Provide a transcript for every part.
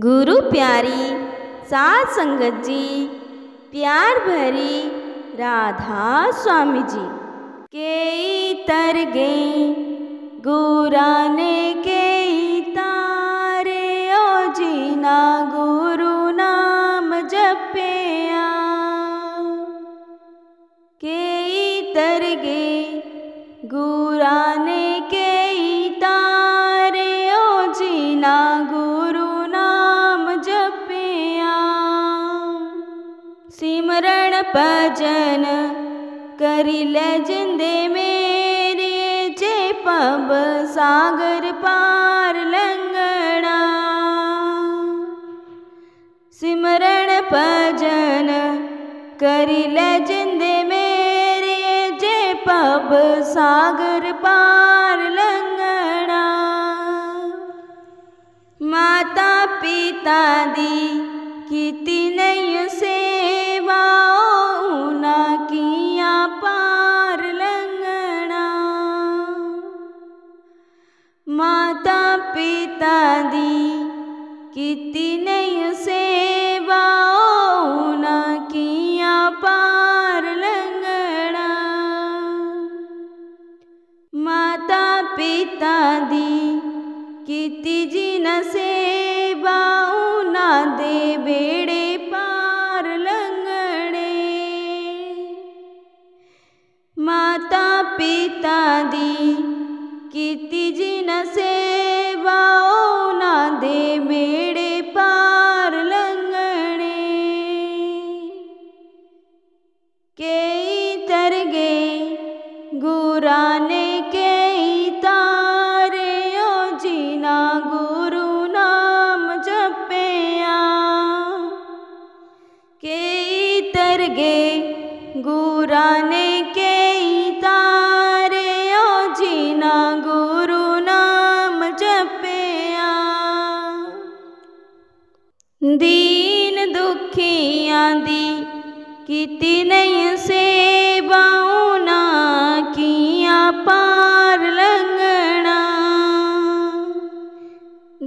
गुरु प्यारी साध संगत जी, प्यार भरी राधा स्वामी जी के तर गई गुराने के तारे ओ जीना गुरु नाम जपिया के तर गई गुराने के तारे ओ जीना गुरु नाम जपिया सिमरण भजन करी ले जिंदे मेरे जे पब सागर पार लंघना सिमरण भजन करी ले जिंदे मेरे जे पब सागर पार लंघना माता पिता दी कीती नहीं सेवा ना किया पार लंघना माता पिता दी कीती नहीं सेवा ना किया पार लंघना माता पिता दी कीती जी न सेवा ना दे बेड़े पार लंघने माता पिता दी कीती जी न सेवा ना दे बेड़े पार लंघने के तर गए गुराने के तारे ओ जीना गुरु नाम जपिया के तर गए गुराने के तारे ओ जीना गुरु नाम जपिया दीन दुखियां दी कीती नहीं सेवा ना किया पार लंघना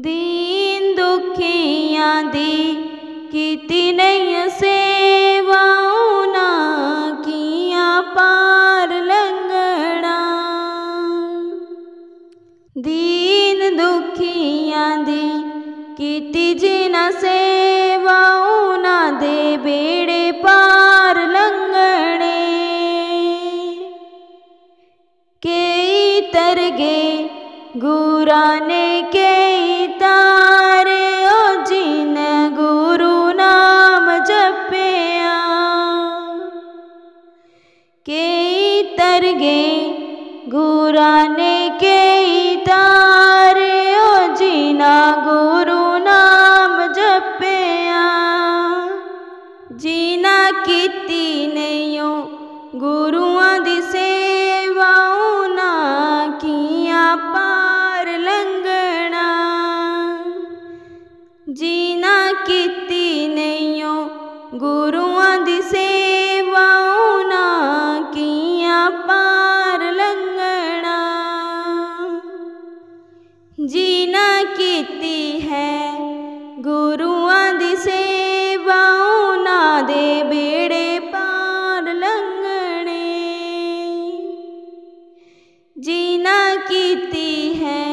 दीन दुखियां दी कीती नहीं सेवा ना किया पार लंघना दीन दुखियां दी कीती जी न सेवा ना दे बेड़े पार लंघने के तर गए गुराने के तारे ओ जीन गुरु नाम जपिया के तर गए गुराने के तारे ओ जीना गुरु नाम जपिया जीना कीती नहीं गुरुआं दी सेवा ना किया पार लंघना जीना कीती नहीं गुरुआं दी सेवा ना किया पार लंघना जीना कीती है गुरुआं दी सेवा ना दे बेड़े पार लंघने जीना कीती है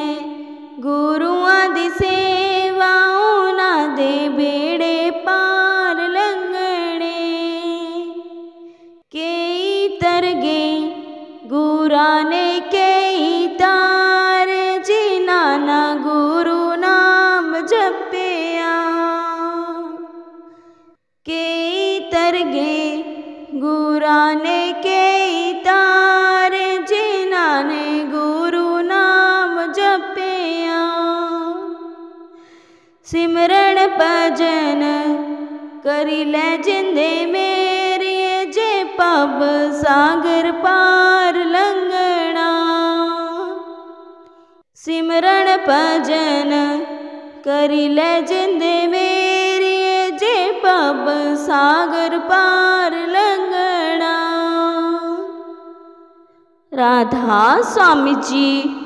गुरुआं दी सेवा ना दे बेड़े पार लंघने के तर गए गुराने के तारे जीना ना गुरु नाम जपिया के तर गए गुराने के तारे जीना ने गुरु नाम जपिया सिमरण भजन करी ले जिंदे मेरे जे पब सागर पार लंघना सिमरण भजन करी ले जिंदे मेरे जे पब सागर पार लंघना। राधा स्वामी जी।